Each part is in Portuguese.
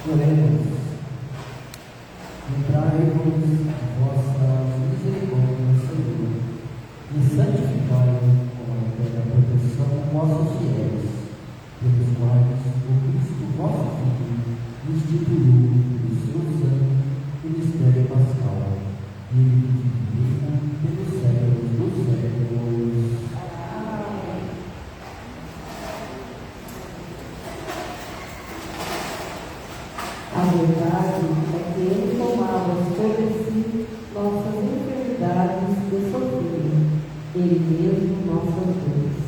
Oremos. Lembrai-vos a vossa misericórdia, Senhor, e santificai com a eterna proteção vossos fiéis, pelos quais o Cristo vosso Filho instituiu pelo seu sangue ministério pascal, e ele que reina pelos séculos dos séculos. A verdade é que ele tomava sobre si nossas enfermidades e sofria, ele mesmo nossas dores.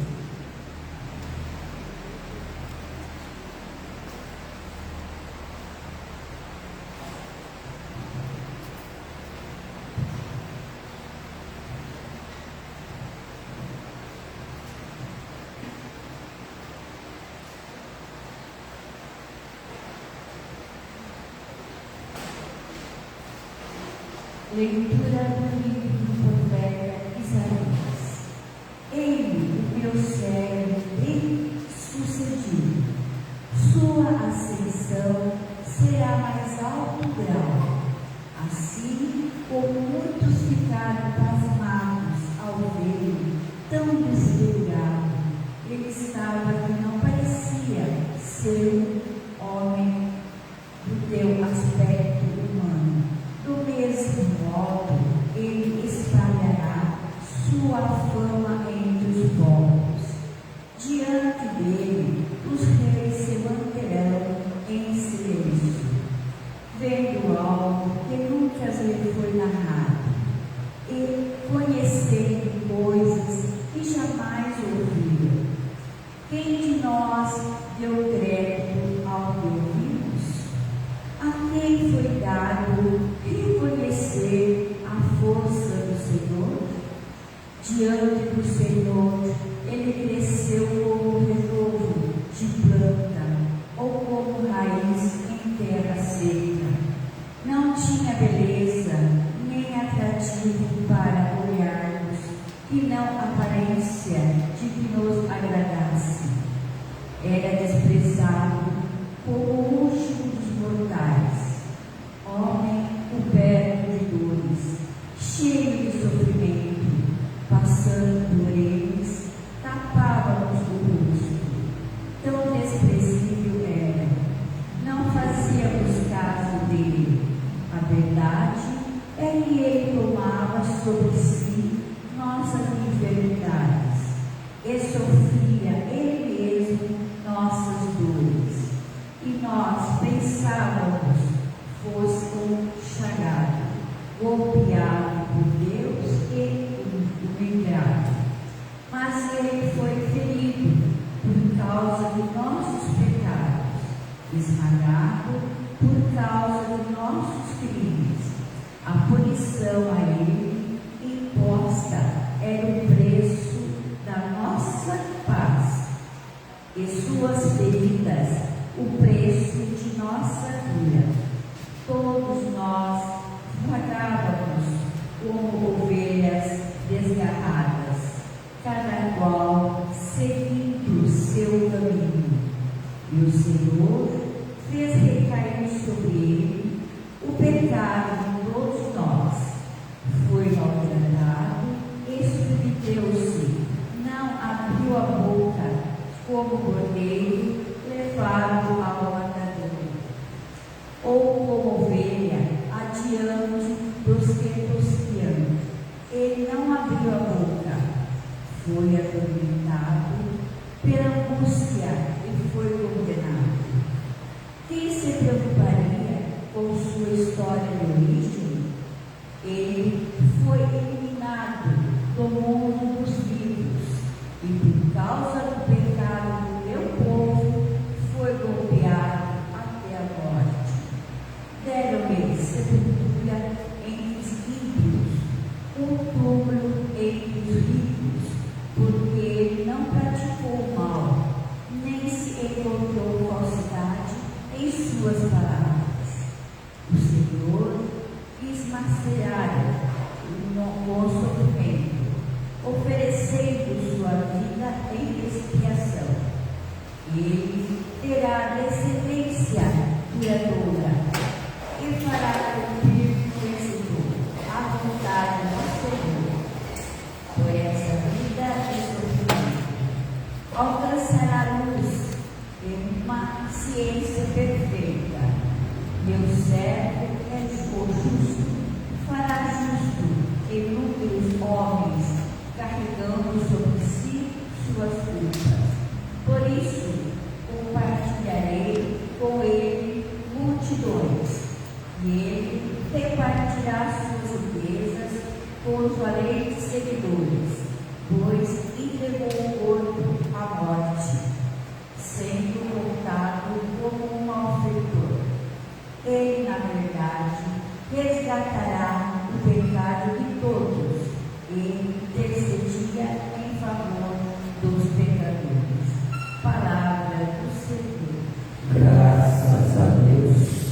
Leitura do livro do profeta Isaías. Ele, o meu servo bem-sucedido, sua ascensão será mais alto grau. Assim, como muitos ficaram pasmados ao vê-lo tão desfigurado, ele estava que não parecia ser um homem do teu aspecto humano. Do mesmo modo, ele espalhará sua fama entre os povos. Diante dele, os reis se manterão em silêncio, vendo algo que nunca lhe foi narrado, e conhecendo coisas que jamais ouviram. Quem de nós deu crédito ao que ouvimos? A quem foi dado reconhecer a força do Senhor? Diante do Senhor, ele cresceu como renovo de planta ou como raiz em terra seca. Não tinha beleza nem atrativo para olharmos, e não aparência de que nos agradasse. Era desprezado como o último dos mortais, homem coberto de dores, cheio de sofrimento, passando por eles, tapávamos o rosto. Tão desprezível era, não fazíamos caso dele. A verdade é que ele tomava sobre si nossas enfermidades e sofria ele mesmo nossas dores. E nós pensávamos fosse um chagado, golpeado por Deus e humilhado. Mas ele foi ferido por causa de nossos pecados, esmagado por causa de nossos crimes. A punição a ele imposta era o preço da nossa paz, e suas feridas o preço de nossa cura. Todos nós vagávamos como ovelhas desgarradas, cada qual seguindo o seu caminho. E o Senhor fez recair sobre ele o pecado de todos nós. Foi maltratado e submeteu-se, não abriu a boca, como cordeiro levado ao matadouro, ou como ovelha adiante dos que tosquiam. Ele não abriu a boca, foi atormentado pela angústia e foi condenado. Quem se preocuparia com sua história de origem? Ele foi eliminado do mundo dos vivos, e por causa do pecado do meu povo foi golpeado até a morte. Deram-lhe sepultura entre os ímpios, túmulo entre os ricos, porque ele não praticou o mal, nem se encontrou falsidade em suas palavras. O Senhor quis macerar o sofrimento, oferecendo sua vida em expiação. Ele terá descendência curadora, e fará cumprir o vencedor a vontade do Senhor. Por essa vida e sofrimento, alcançará luz e uma ciência perfeita. Meu servo é justo, fará justo inúmeros homens, carregando sobre si suas culpas. Por isso, compartilharei com ele multidões, e ele repartirá suas riquezas com os valentes seguidores, pois entregou o corpo à morte, sendo contado como um malfeitor. Ele, na verdade, resgatará o pecado de todos e intercedia em favor dos pecadores. Palavra do Senhor. Graças a Deus.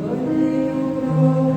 Ordeio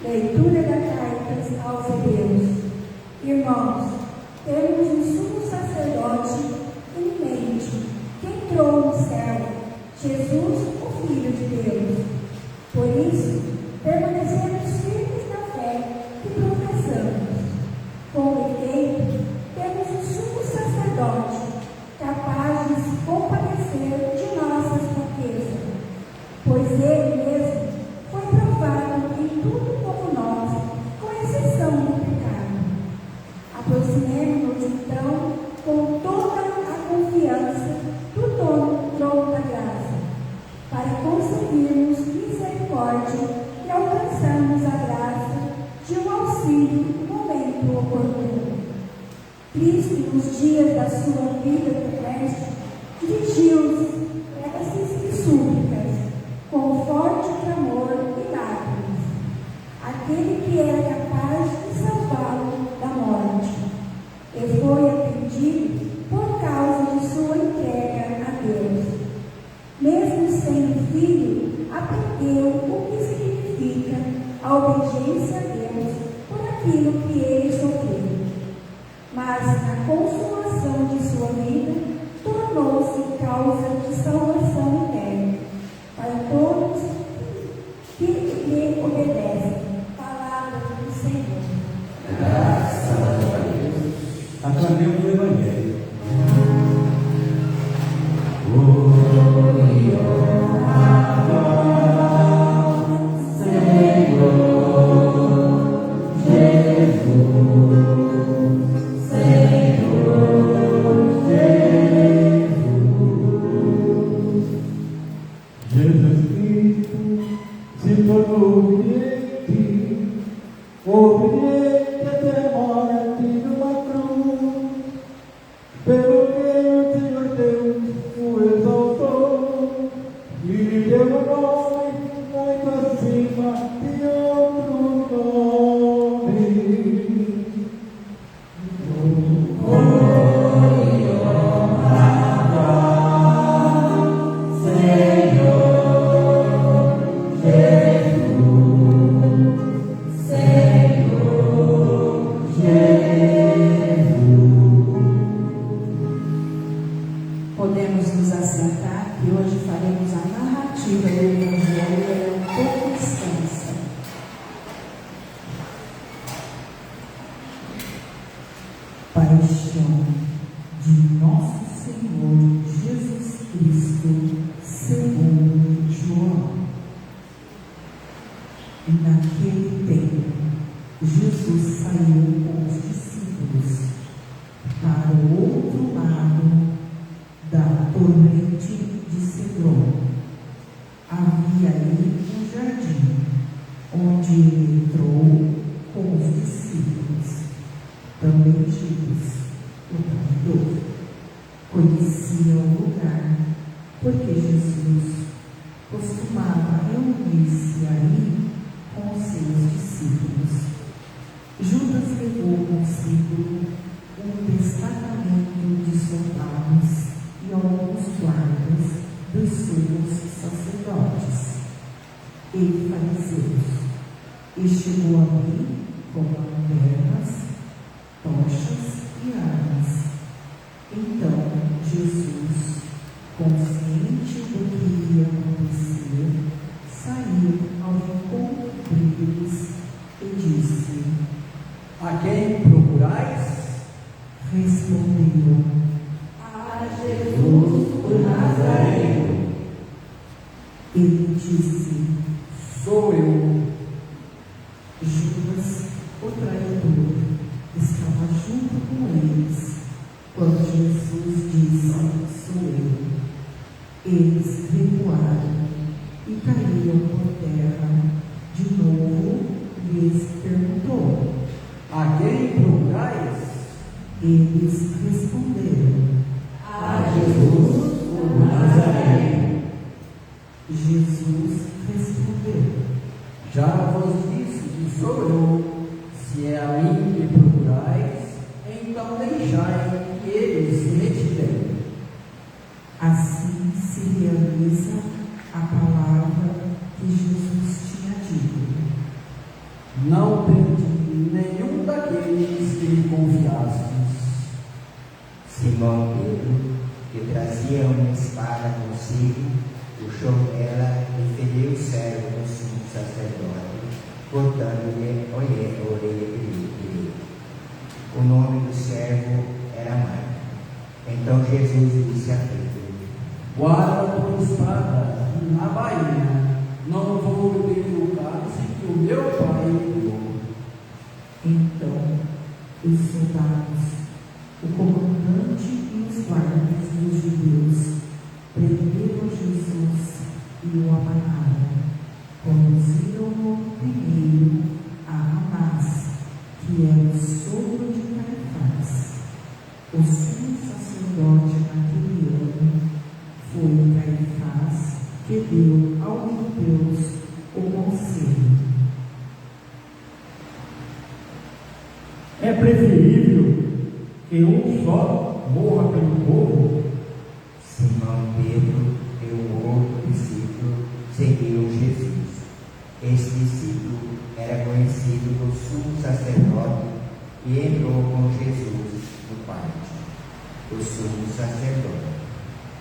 Leitura da carta aos Hebreus. Irmãos, temos um sumo sacerdote em mente, que entrou no céu, Jesus, o Filho de Deus. Por isso, permanecemos firmes na fé que professamos. Com efeito, temos um sumo sacerdote, capaz de se compadecer de nossas fraquezas, pois ele mesmo foi provado em tudo como nós, com exceção do pecado. Aproximemo-nos então com toda a confiança do trono da graça, para conseguirmos misericórdia e alcançarmos a graça de um auxílio no momento oportuno. Cristo, nos dias da sua vida terrestre, dirigiu-se preces e súplicas, com forte clamor e lágrimas, aquele que era capaz de salvá-lo da morte, e foi atendido por causa de sua entrega a Deus. Mesmo sendo filho, aprendeu o que significa a obediência a Deus por aquilo que ele sofreu. Mas, na consumação de sua vida, tornou-se causa de salvação eterna para todos que lhe obedecem. Palavra do Senhor. Graças a Deus. Aclamemos o Evangelho. Podemos nos assentar e hoje faremos a narrativa do Evangelho, ela é um pouco extensa. Paixão de nosso Senhor Jesus Cristo, segundo João. E naquele tempo, Jesus saiu com os discípulos para o outro lado da torrente de Cedron. Havia ali um jardim, onde ele entrou com os discípulos. Também Judas, o traidor, conhecia o lugar, porque Jesus costumava reunir-se ali com os seus discípulos. Judas levou consigo um destacamento de soldados e alguns guardas dos sumos sacerdotes e fariseus, e chegou ali com lanternas, tochas e armas. Então Jesus, consciente do que ia acontecer, saiu ao encontro deles e disse: A quem procurais? Respondeu: A Jesus, o Nazareno. Ele disse: Sou eu. Judas, o traidor, estava junto com eles quando Jesus disse: Sou eu. Eles recuaram e caíram por terra. De novo lhes perguntou: A quem procurais? Eles responderam: A Jesus, o Nazareno. Jesus respondeu: Já vos disse que sou eu. Se é a mim que procurais, então deixai que eles se retirem. Assim se realiza a palavra que Jesus tinha dito: Não perdi nenhum daqueles que lhe confiastes. Simão Pedro, que trazia uma espada consigo, puxou dela e feriu o servo do sumo sacerdote, cortando-lhe a orelha direita. O nome do servo era Marco. Então Jesus disse a Pedro: Guarda tua espada e na bainha, não vou beber o cálice que o meu pai me deu. Então, os soldados, o comandante e os guardas dos judeus prenderam Jesus e o amarraram. Conduziram-no primeiro a Anás, que era o sogro de Caifás. O sumo sacerdote naquele ano foi Caifás que deu aos judeus o conselho. É preferível que um só morra pelo povo? Simão Pedro e um outro discípulo seguiu Jesus. Este discípulo era conhecido do sumo sacerdote e entrou com Jesus no pátio. O sumo sacerdote.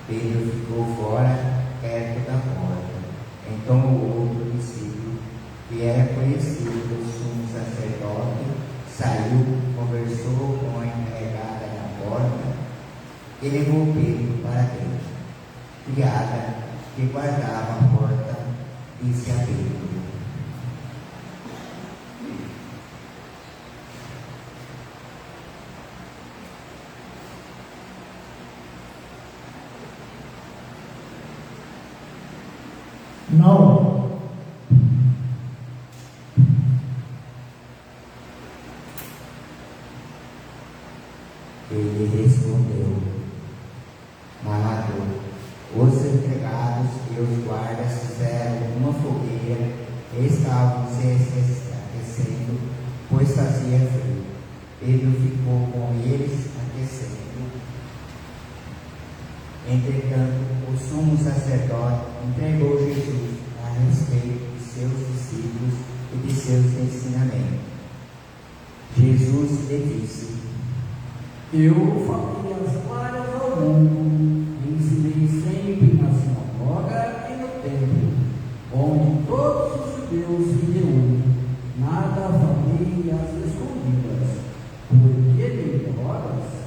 Pedro ficou fora, perto da porta. Então o outro discípulo, que era conhecido do sumo sacerdote, saiu, conversou com a encarregada na porta e levou Pedro para dentro. Criada que guardava a porta disse a Pedro: Não. Ele respondeu: Narrador, os empregados e os guardas fizeram uma fogueira e estavam se aquecendo, pois fazia frio. Pedro ficou com eles aquecendo. Entretanto, o sumo sacerdote entregou Jesus a respeito de seus discípulos e de seus ensinamentos. Jesus lhe disse: Eu falei as claras ao mundo, ensinei sempre na sinagoga e no templo, onde todos os judeus se reúnem. Nada falei às escondidas. Por que me interrogas?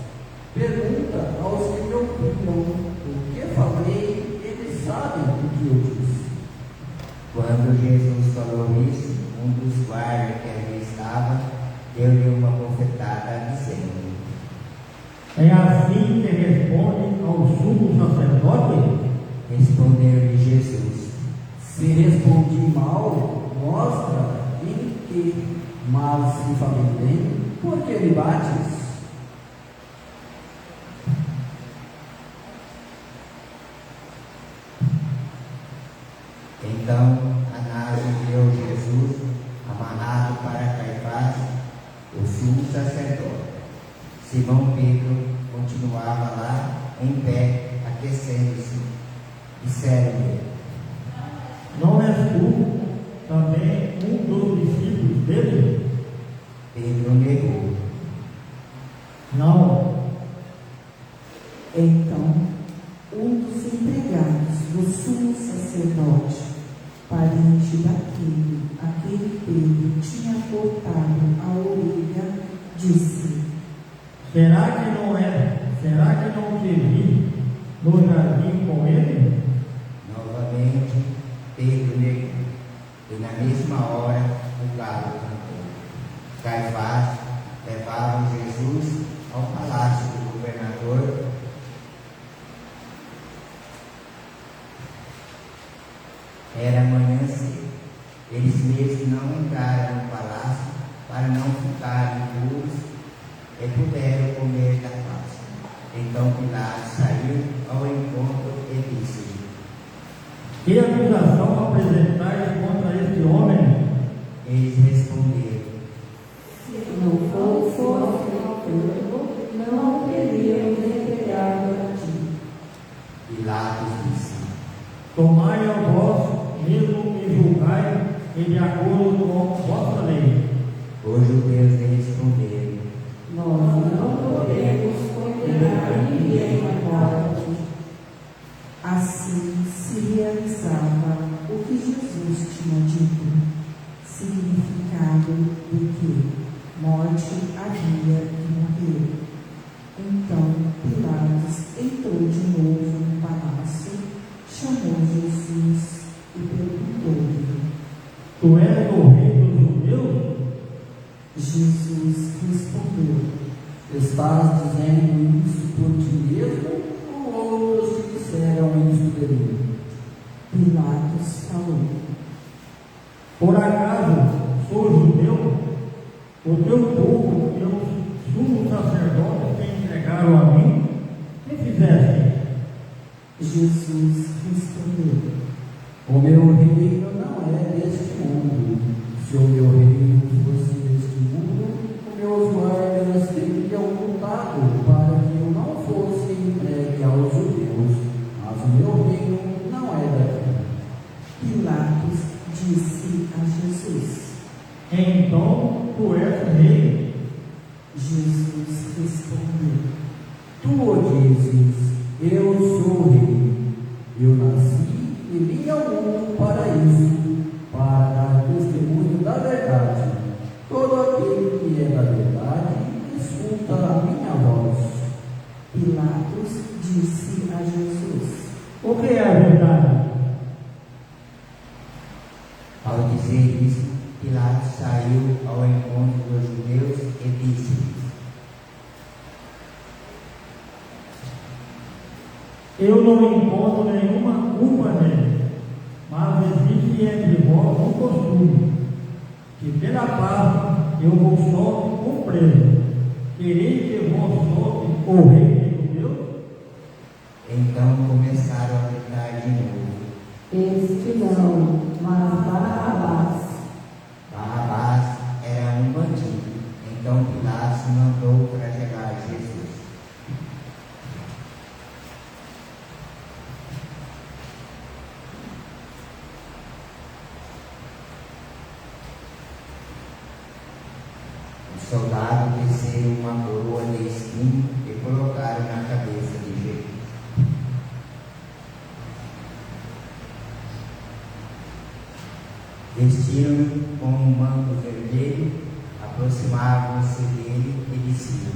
Pergunta aos que me ouviram. O que falei, eles sabem o que eu disse. Quando Jesus falou isso, um dos guardas que ali estava deu-lhe uma bofetada, dizendo: É assim que responde ao sumo sacerdote? Respondeu-lhe Jesus: Se respondi mal, mostra em que, mas se falei bem, por que me bates? Então Anás enviou Jesus amarrado para Caifás, o sumo sacerdote. Simão Pedro continuava lá em pé, aquecendo-se. Disseram-lhe: Não és tu também um dos discípulos dele? Pedro negou. Não. Então, um dos empregados do sumo sacerdote, parente daquele a quem Pedro tinha cortado a orelha, disse: Será que não te vi no jardim com ele? Novamente, Pedro negou. E na mesma hora, o galo cantou. Caifás levava Jesus ao palácio do governador. Era manhã cedo. Eles mesmos não entraram no palácio para não ficarem puros e puderam comer da Páscoa. Então Pilatos saiu ao encontro e disse-lhe: Que acusação apresentais contra este homem? Eles responderam: Se não fosse enfermo, não o teríamos entregado a ti. Pilatos disse: Tomai a vós mesmo e julgai, e de acordo com vossa lei. de que morte havia de morrer. Então Pilatos entrou de novo no palácio, chamou Jesus e perguntou-lhe: Tu és o rei dos judeus? Jesus respondeu: Estás dizendo isso por ti mesmo ou outros te disseram isso de mim? Pilatos falou: Por acaso sou judeu? O teu povo e os sumos sacerdotes te entregaram a mim? Que fizeste? Jesus respondeu: O meu reino não é deste mundo. Se o meu reino fosse deste mundo, os meus guardas teriam lutado para que eu não fosse entregue aos judeus. Mas o meu reino não é daqui. Pilatos disse a Jesus: Então tu és rei. Jesus respondeu: Tu o dizes, eu sou rei. Eu nasci e vim ao mundo para isso, para dar testemunho da verdade. Todo aquele que é da verdade, escuta a minha voz. Pilatos disse a Jesus: O que é a verdade? Ao dizer isso, Pilatos saiu ao encontro dos judeus e disse-lhes: Eu não encontro nenhuma culpa nele, mas existe entre vós um costume, que pela Páscoa eu vos solte com preso. Quereis que vos solte o rei dos judeus? Então começaram a gritar de novo. Este não, mas Barrabás. Barrabás era um bandido. Então Pilatos mandou flagelar Jesus. O soldado desceu uma coroa de espinho e colocaram na cabeça de Jesus. Vestiram-no com um manto vermelho, aproximavam-se dele e diziam: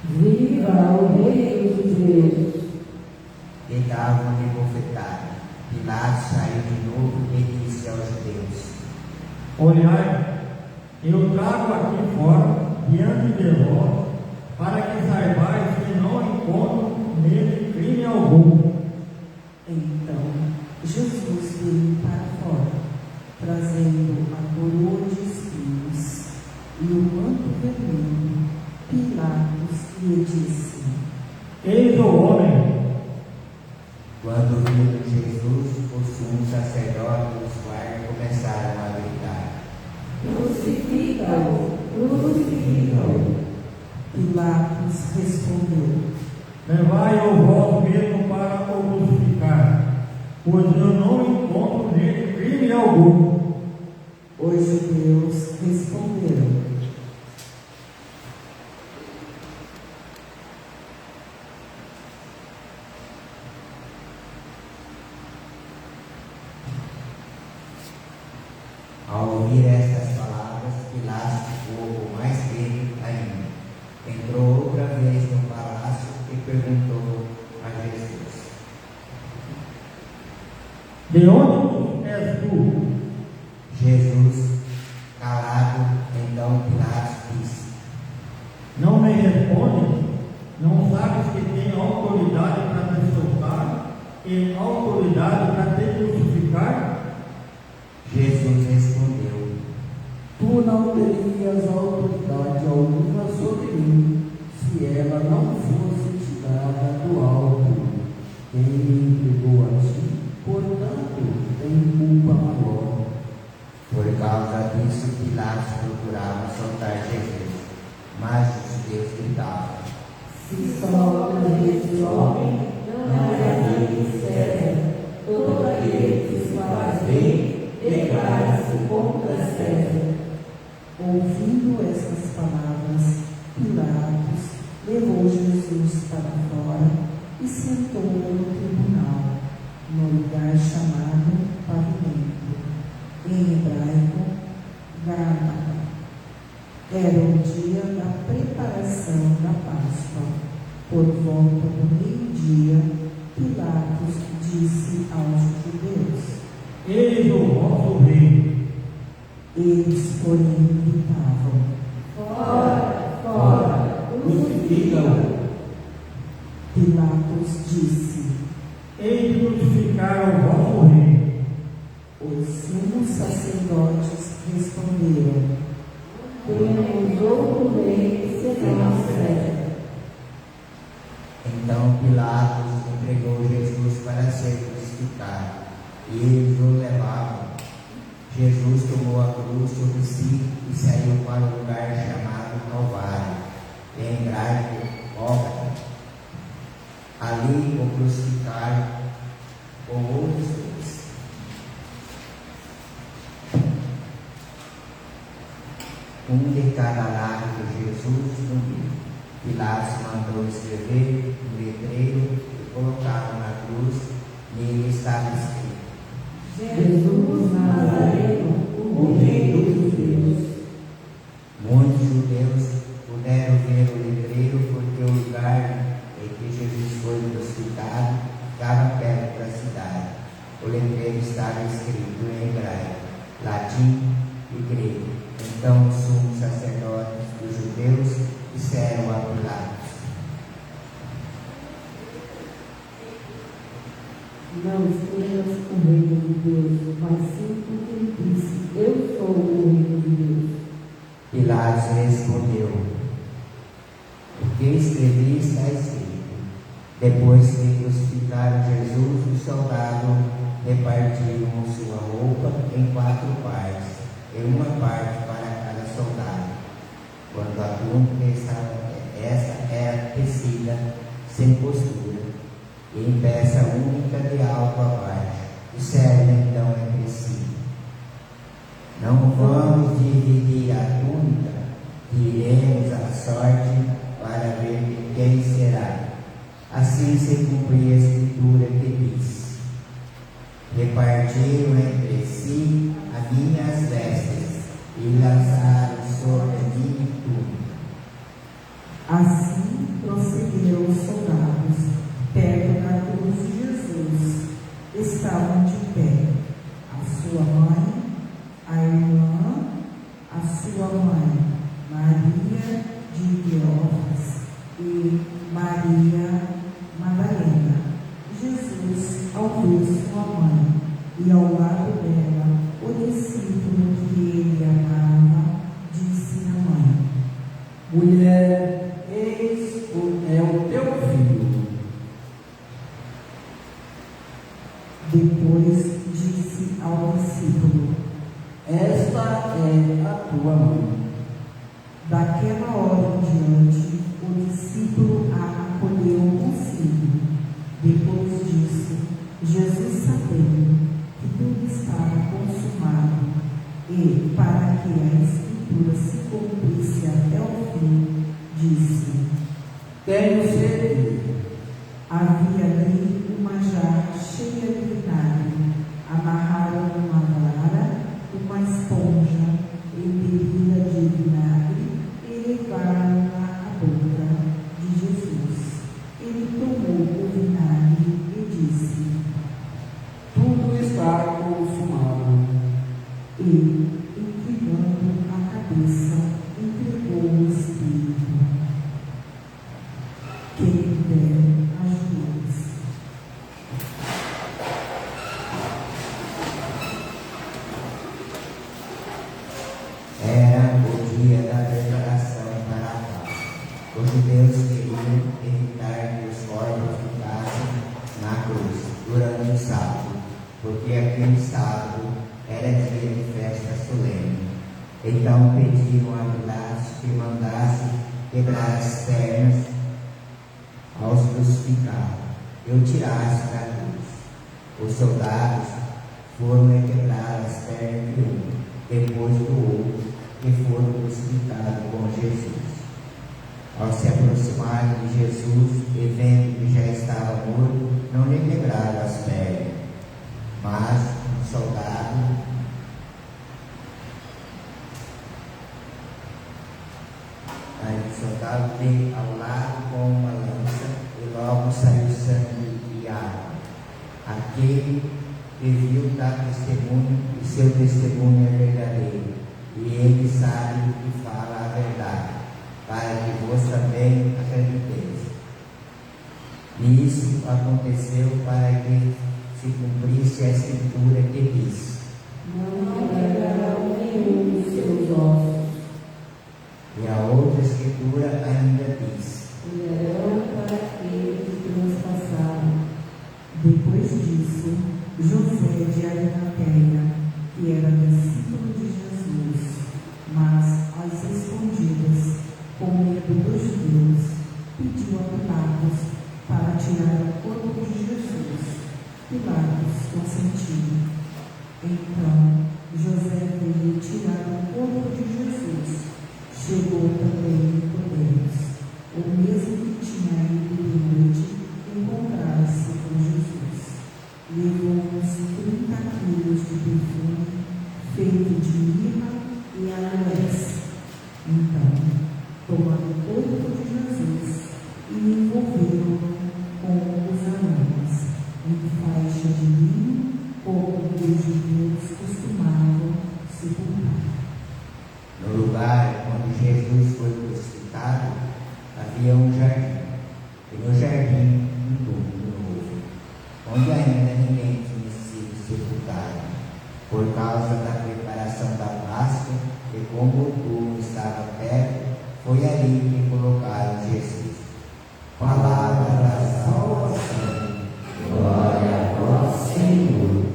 Viva o rei dos judeus! E davam-lhe bofetada. Pilatos saiu de novo e disse aos judeus: Olhai, eu trago aqui fora, diante de vós, para que saibais que não encontro nele crime algum. Então Jesus veio para fora, trazendo a coroa de espinhos e o manto vermelho. Pilatos lhe disse: Eis o homem. Quando viram Jesus, os sumos sacerdotes e os guardas começaram a gritar: Crucifica-o! Crucifica-o! Pilatos respondeu: Levai-o vós mesmo para o crucificar, pois eu não encontro nele crime algum. Os judeus responderam: Ao ouvir estas palavras, Pilatos ficou com mais medo ainda. Entrou outra vez no palácio e perguntou a Jesus: De onde és tu? Jesus, calado, então Pilatos disse: Não me respondes? Não sabes que tenho autoridade para te soltar e autoridade para te crucificar? Jesus respondeu: Tu não terias autoridade alguma sobre mim, se ela não fosse te dada do alto. Quem me entregou a ti, portanto, tem culpa maior. Por causa disso, Pilatos procurava soltar Jesus, mas os judeus gritavam: Se soltas este homem, não é dele César. Todo aquele que se faz bem, declara-se contra César. Ouvindo estas palavras, Pilatos levou Jesus para fora e sentou no tribunal, no lugar chamado Pavimento, em hebraico, Gabata. Era o dia da preparação da Páscoa. Por volta do meio-dia, Pilatos disse aos judeus: Eis o vosso rei. Eles, porém, gritavam: Fora, fora, Crucifica-o. Pilatos disse: Eis de crucificar o vosso rei. Os sumos sacerdotes responderam: temos outro rei senão César. Então Pilatos entregou Jesus para ser crucificado, e eles o levavam. Jesus tomou a cruz sobre si e saiu para o lugar chamado Calvário, em hebraico, Gólgota. Ali o crucificaram com outros dois, um de cada lado de Jesus no meio. Pilatos mandou escrever um letreiro e colocá-lo na cruz. Nele estava escrito: Jesus Nazareno, o Rei dos Judeus. Muitos judeus puderam ver o letreiro porque o lugar em que Jesus foi crucificado ficava perto da cidade. O letreiro estava escrito em hebraico, latim e grego. Então os sumos sacerdotes dos judeus disseram a Pilatos: Não escrevas o reino de Deus, mas sim o que ele disse: Eu sou o reino de Deus. Pilatos respondeu: O que escrevi está escrito. Depois que crucificaram Jesus, os soldados repartiram sua roupa em 4 partes, e uma parte para cada soldado. Quando a túnica essa era tecida sem costura, e em peça única de alto a baixo, disseram então entre si: Não vamos dividir a túnica, diremos a sorte para ver de quem será. Assim se cumpria a escritura que diz: Repartiram entre si as minhas vestes e lançaram sobre a minha túnica. Assim procederam os soldados. Perto da cruz de Jesus estavam de pé a sua mãe, a irmã, a sua mãe, Maria de Cleófas e Maria Madalena. Jesus, ao ver sua mãe e ao lado dela o discípulo que ele amava, disse à mãe: Mulher, eis é o teu filho. Depois disse ao discípulo: Esta é a tua mãe. Daquela hora em diante, o discípulo a acolheu consigo. Depois disso, Jesus, sabendo que tudo estava consumado, e para que a Escritura se cumprisse até o fim, disse: Tenho sede. Havia ali uma jarra cheia de vinagre. Amarraram uma vara, uma esponja embebida de vinagre e levaram-na à boca de Jesus. Ele tomou o vinagre e disse: Tudo está consumado. E, inclinando a cabeça, entregou o Espírito. Quem der ajude-se. Era o dia da preparação para a Páscoa. Os judeus queriam evitar que os corpos ficassem na cruz durante o sábado, porque aquele sábado era dia de festa solene. Então pediram a Pilatos que mandasse quebrar as pernas aos crucificados e o tirasse da cruz. Os soldados foram quebrar as pernas de um, depois do outro, que foram crucificados com Jesus. Ao se aproximarem de Jesus e vendo que já estava morto, não lhe quebraram as pernas, mas um soldado, 1 soldado, soldado-lhe ao lado com uma lança, e logo saiu sangue e água. Aquele que viu dá testemunho, e seu testemunho é verdadeiro, e ele sabe que fala a verdade, para que vós também acrediteis. E isso aconteceu para que se cumprisse a escritura que diz: Não quebrarão nenhum dos seus ossos. E a outra escritura ainda diz: Olharão para aqueles que transpassaram. Depois disso, José de Arimateia, que era discípulo de Jesus, mas às escondidas, com medo dos judeus, pediu a Pilatos para tirar o corpo de Jesus. Pilatos consentiu. Então, José veio tirar o corpo de Jesus. Chegou também Nicodemos, o mesmo que tinha ido de noite encontrar-se com Jesus. Levou uns 30 quilos de perfume feito de mirra e aloés. Então, tomaram o corpo de Jesus e envolveram com os aromas em faixa de linho, como os judeus costumavam sepultar. No lugar onde Jesus foi crucificado, havia um jardim, e no jardim um túmulo novo, onde ainda ninguém tinha sido sepultado, por causa da preparação da Páscoa, e como o túmulo estava perto, foi ali que colocaram Jesus. Palavra da salvação. Glória a vós, Senhor.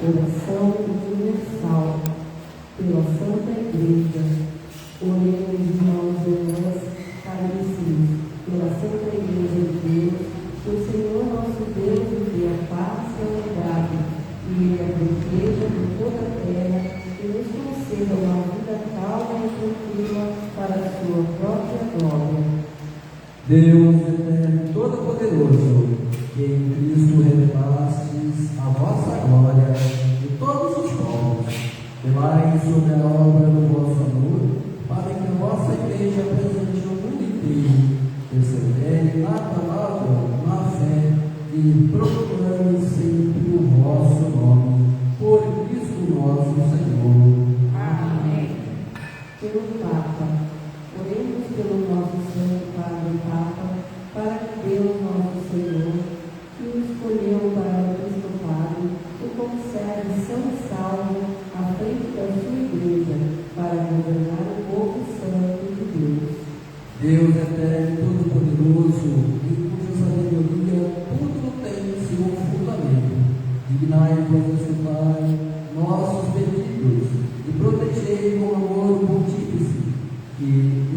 Oração universal pela Santa Igreja. Oremos, irmãos e irmãs carecidos, pela Santa Igreja de Deus, que o Senhor nosso Deus nos dê a paz e a unidade, e Ele a proteja por toda a terra, e nos conceda uma vida calma e tranquila para a sua própria glória. Deus eterno, todo-poderoso, que em Cristo revelastes a vossa glória de todos os povos, demais sobre a obra do vosso amor, para que a vossa igreja presente no mundo inteiro persevere na palavra, na fé e proclame sempre o vosso nome, por Cristo nosso Senhor. Amém. Pelo Papa, oremos pelo nosso Santo Padre Papa, para que Deus nosso Senhor, que o escolheu para o episcopado, o conserve são e salvo à frente da sua igreja, para governar o povo santo de Deus. Deus eterno, todo-poderoso, em cuja sabedoria tudo tem seu fundamento, dignai-vos escutar nossos pedidos e protegei com amor o pontífice que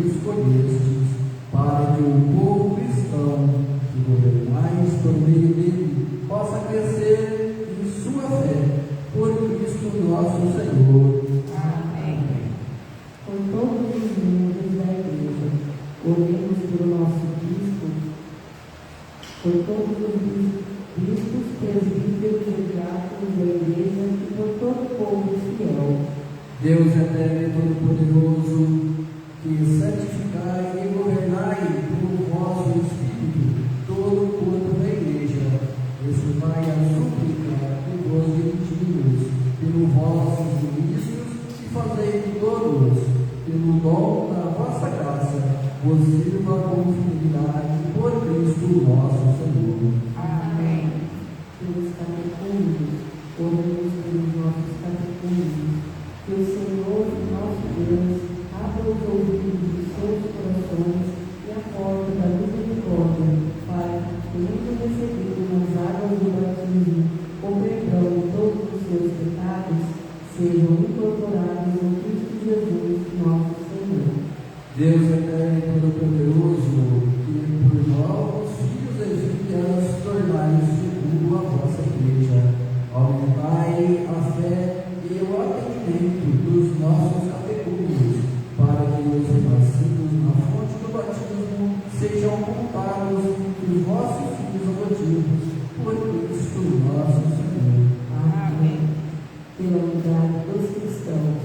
escolhestes, para que o povo cristão que governais por meio dele possa crescer em sua fé, por Cristo nosso Senhor. Amém. Com todos os membros da igreja, oremos pelo nosso bispo, por todos os bispos, presbíteros e diáconos da igreja e por todo o povo fiel. Deus eterno e todo-poderoso, que santificai e governai pelo vosso Espírito todo o corpo da igreja, escutai a súplica de vós dirigimos pelos vossos ministros e fazei que todos, pelo dom da vossa graça, vos sirva com fidelidade por Cristo nosso Senhor. Amém. Pelos catecúmenos, oremos pelos nossos catecúmenos, que o Senhor, nosso Deus, abra os ouvidos de seus corações e a porta da misericórdia, para que, tendo recebido nas águas do batismo o perdão de todos os seus pecados, sejam incorporados em Cristo Jesus, nosso Senhor. Deus eterno e todo-poderoso, que por vós, filhos e filhas, tornai seguro a vossa igreja, aumentai a alimento dos nossos catecúmenos, para que os nascidos na fonte do batismo sejam contados entre os vossos filhos adotivos, por Cristo nosso Senhor. Amém. Pela unidade dos cristãos,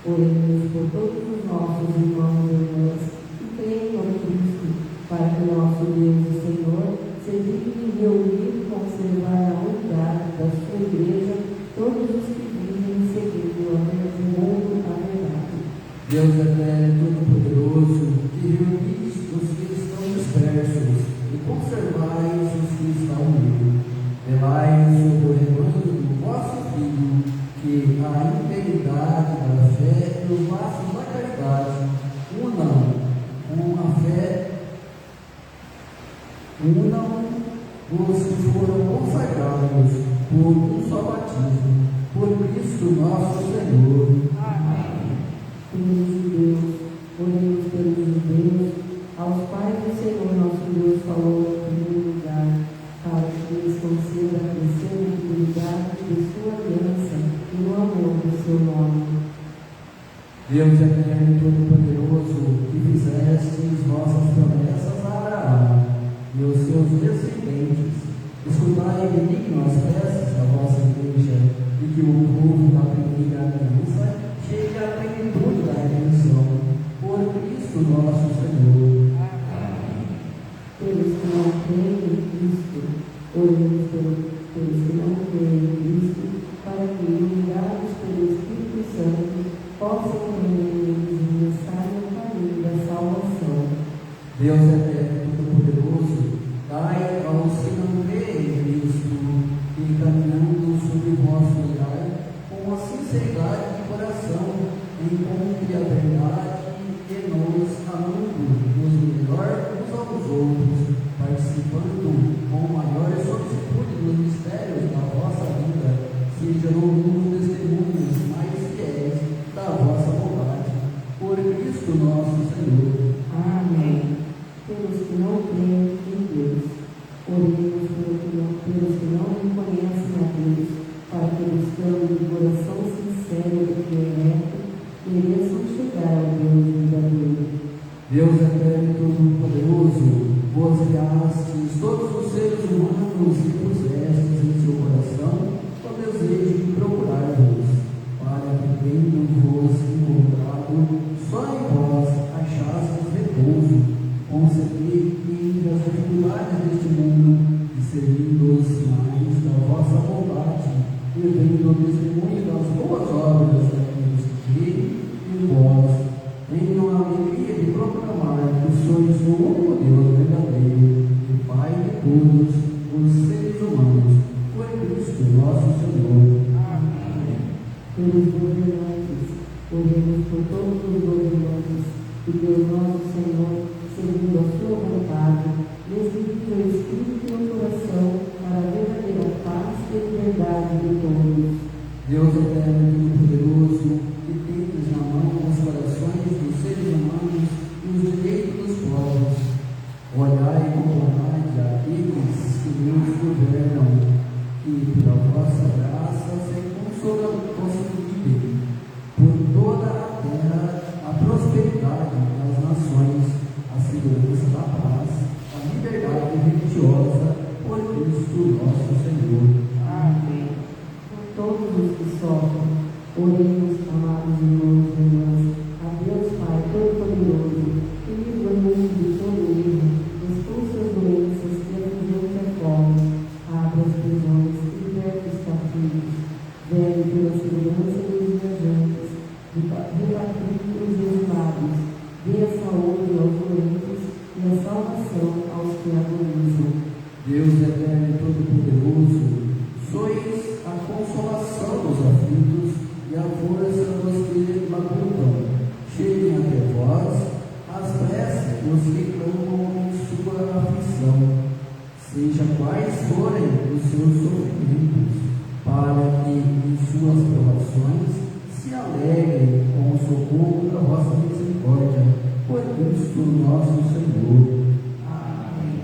oremos por todos os nossos irmãos e irmãs que creem em Cristo, para que o nosso Deus e Senhor se digne reunir e conservar a unidade da sua igreja, todos os que vivem seguindo a verdade. Deus eterno e todo-poderoso, que reunis os que estão dispersos e conservais os que estão unidos, velai sobre o rebanho do vosso Filho, que a integridade da fé e os laços da caridade unam os que foram consagrados por um só batismo, por Cristo nosso Senhor. Amém. Filhos de Deus, oremos pelos judeus, aos quais o Senhor nosso Deus falou em primeiro lugar, para que lhes conceda crescer na fidelidade de sua aliança e no amor do seu nome. Deus eterno e todo-poderoso, que fizestes vossas promessas a Abraão e os seus descendentes, escutai benigno as preces da vossa igreja, e que o povo da primeira aliança chegue à plenitude da redenção, por Cristo nosso Senhor. Amém. Pelos que não creem em Cristo, oremos pelos que não creem em Cristo, para que, iluminados pelo Espírito Santo, possam crer e estar no caminho da salvação. Deus eterno e todo-poderoso, dai aos que não creem em Cristo, e caminhando sobre o vosso olhar, com a sinceridade de coração, encontre a verdade e nos amando-nos melhor uns aos outros, participando com maior solicitude dos mistérios da vossa vida, seja no mundo testemunhos mais fiéis da vossa vontade, por Cristo nosso Senhor. Amém. Pelos que não creem em Deus, oremos pelos que não reconhecem a Deus, para que, buscando de coração sincero e direto, mereçam chegar ao Deus verdadeiro. Deus eterno e todo-poderoso, vos criastes todos os seres humanos e pusestes em seu coração o desejo de procurar-vos, para que, tendo-vos encontrado, só em vós achastes repouso, concebei que entre as dificuldades deste mundo, e servindo os sinais da vossa vontade, e vendo o testemunho das boas obras daqueles que em vós tenham a alegria de proclamar que sois o único Deus verdadeiro e Pai de todos os seres humanos, por Cristo nosso Senhor. Amém. Pelos governantes, oremos por todos os governantes, que Deus nosso Senhor, segundo a sua vontade, lhes dirige o Espírito e o coração para a verdadeira paz e liberdade de todos. Deus eterno e poderoso, que tendes na mão os corações dos seres humanos e os direitos dos povos, olhai com bondade aqueles que nos governam, e pela vossa graça se consolidem por toda a terra a prosperidade das nações, a segurança da paz, a liberdade religiosa, por Cristo nosso Senhor. Amém. Por todos os que sofrem, oremos, amados irmãos e irmãs, a Deus Pai Todo-Poderoso, que livra o mundo de todo erro, expulsa as doenças e aflige a fome, abre as prisões e liberta os cativos, vele pela segurança dos viajantes, repatrigue os exilados, dê a saúde aos doentes e a salvação aos que agonizam. Deus eterno e todo-poderoso, sois a consolação dos aflitos e a força dos que labutam. Cheguem até vós as preces dos que clamam em sua aflição, seja quais forem os seus sofrimentos, para que em suas provações se alegrem com o socorro da vossa misericórdia, por Cristo nosso Senhor. Amém.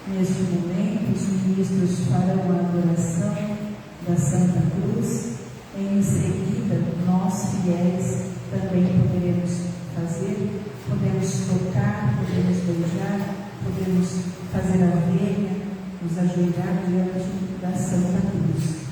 Neste momento, os ministros farão a adoração da Santa Cruz. Em seguida, nós, fiéis, também poderemos fazer, podemos tocar, podemos beijar, podemos fazer a vênia, nos ajoelhar diante da Santa Cruz.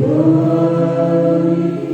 Glória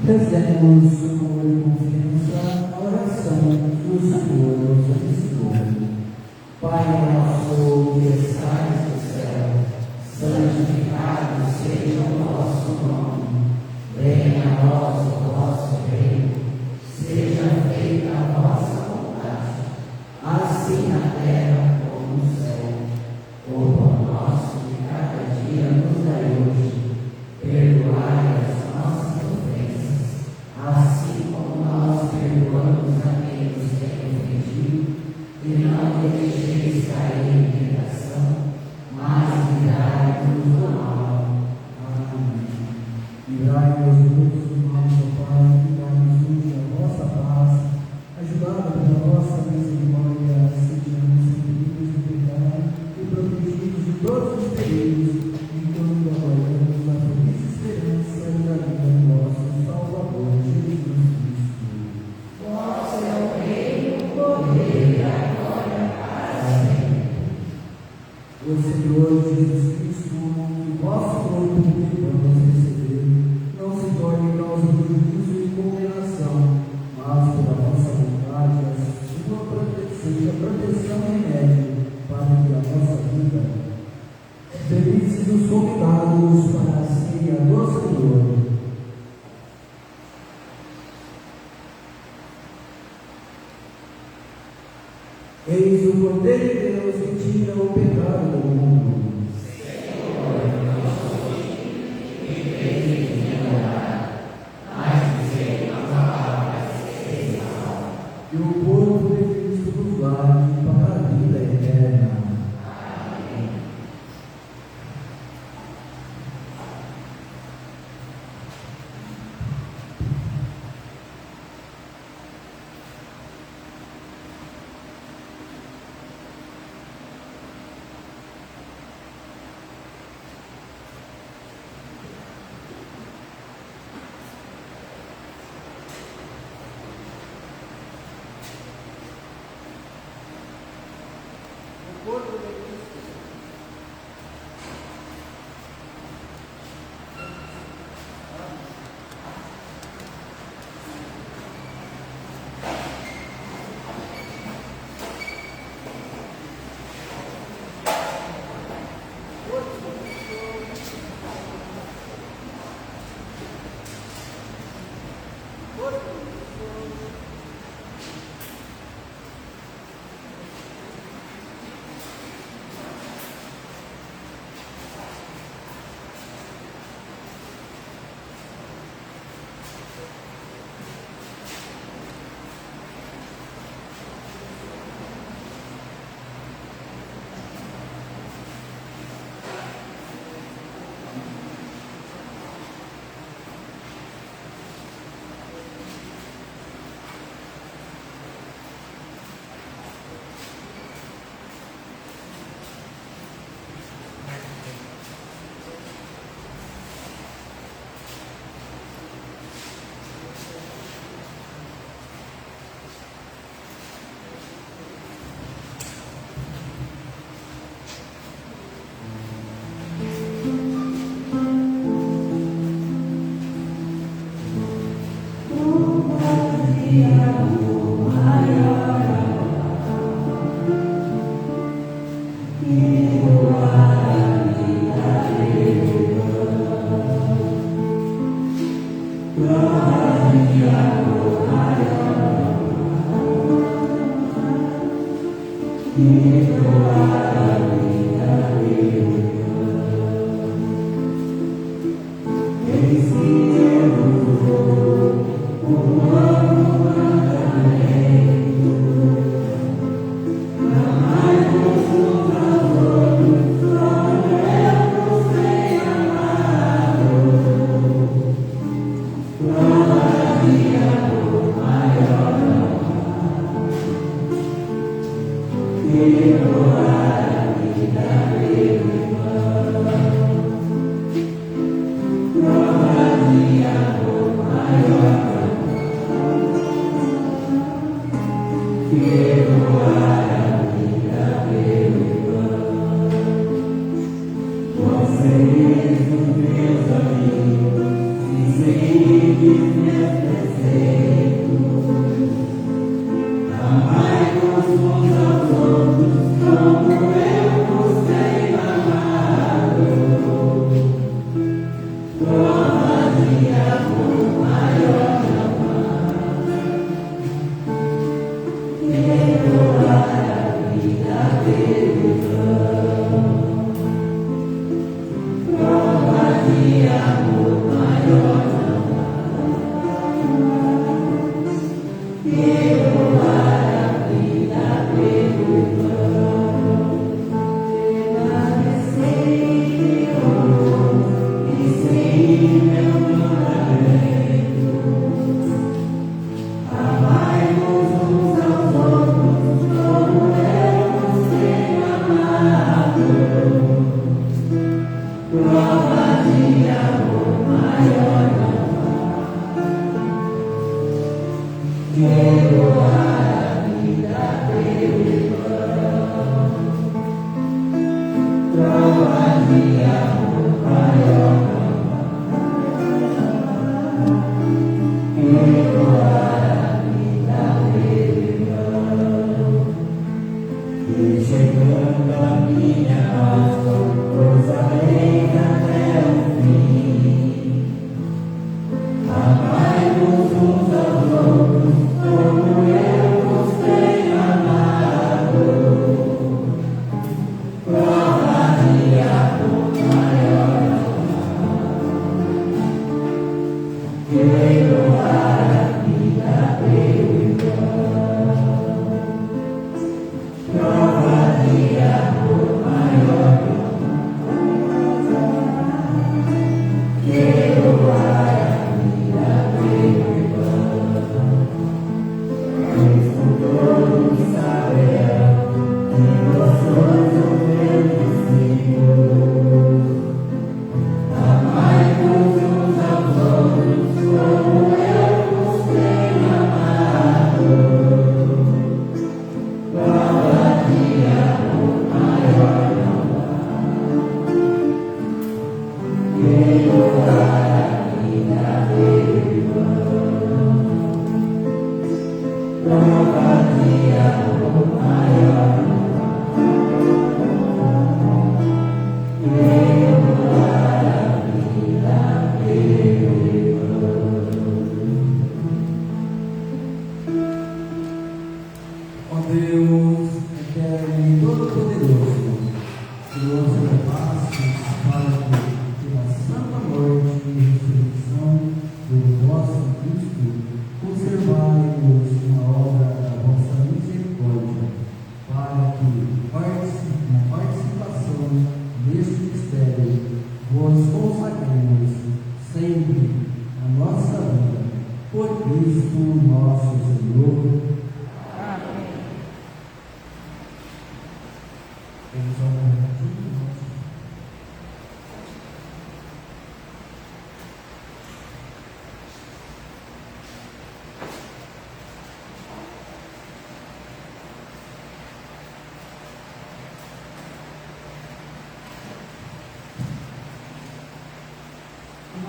Rezemos com amor e confiança a oração que o Senhor nos ensinou. Pai nosso que estais no céu, santificado seja o vosso nome. Venha a nós o vosso reino. Seja feita a vossa vontade, assim na terra como no céu. O pão nosso de cada dia nos dai hoje. Perdoai as nossas ofensas, assim como nós perdoamos a quem nos tem ofendido, e não deixeis cair em tentação, mas livrai-nos do mal. Amém. Livrai-nos de todos os males, ó Pai, e dai-nos hoje a vossa paz. Ajudado pela vossa misericórdia, sejamos livres do pecado e protegidos de todos os perigos, enquanto aguardamos a feliz esperança da vida do nosso Salvador Jesus Cristo. Vosso é o reino, o poder e a glória para sempre. O Senhor Jesus Cristo, que vosso corpo que vamos receber, não se torne causa de juízo e condenação, mas pela vossa vontade, a sua proteção e remédio para que a nossa vida. Felizes os convidados para a ceia do Senhor. Eis o Cordeiro de Deus que tira o pecado do mundo. E o corpo de Cristo nos guarde para a vida eterna. Amém. Glória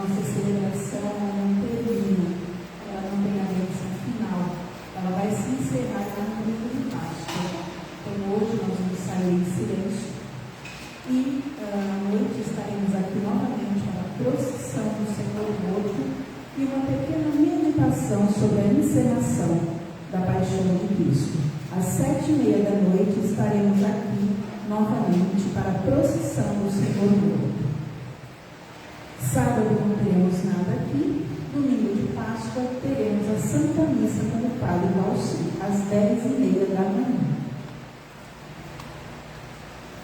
Nossa celebração não termina, ela não tem a bênção final, ela vai se encerrar no domingo de Páscoa. Então hoje nós vamos sair em silêncio e à noite estaremos aqui novamente para a procissão do Senhor Morto e uma pequena meditação sobre a encenação da Paixão de Cristo. Às 7h30 da noite estaremos aqui novamente para a procissão do Senhor Morto. Sábado não teremos nada aqui, domingo de Páscoa teremos a Santa Missa com o Padre Valci, às 10h30 da manhã.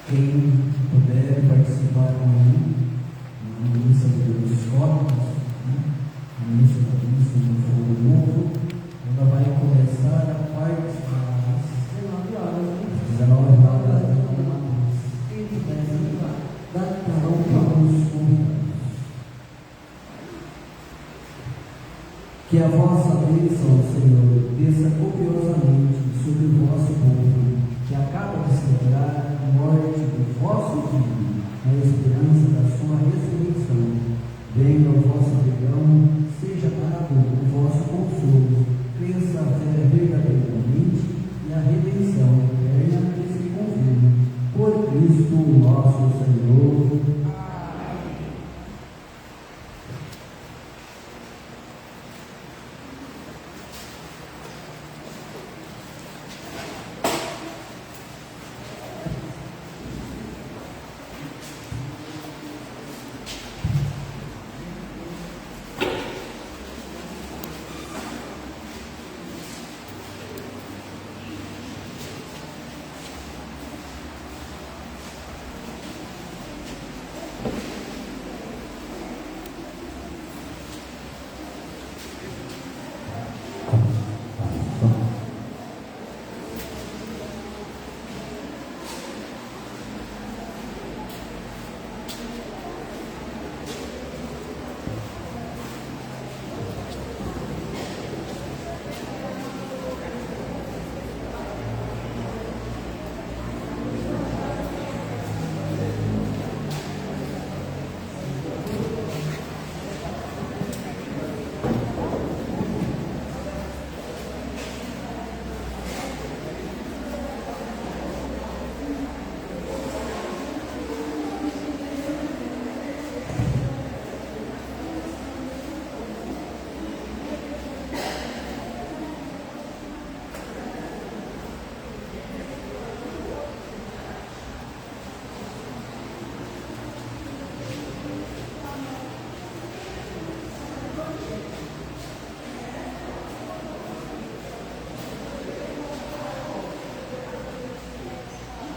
Quem puder participar comigo na missa dos corpos, a missa da missa do fogo novo, ela vai começar a parte às 19 horas, quem puder dá cada um para os convidados. Que a vossa bênção, Senhor, desça copiosamente sobre o vosso povo, que acaba de celebrar a morte do vosso Filho, na esperança da sua ressurreição. Venha o vosso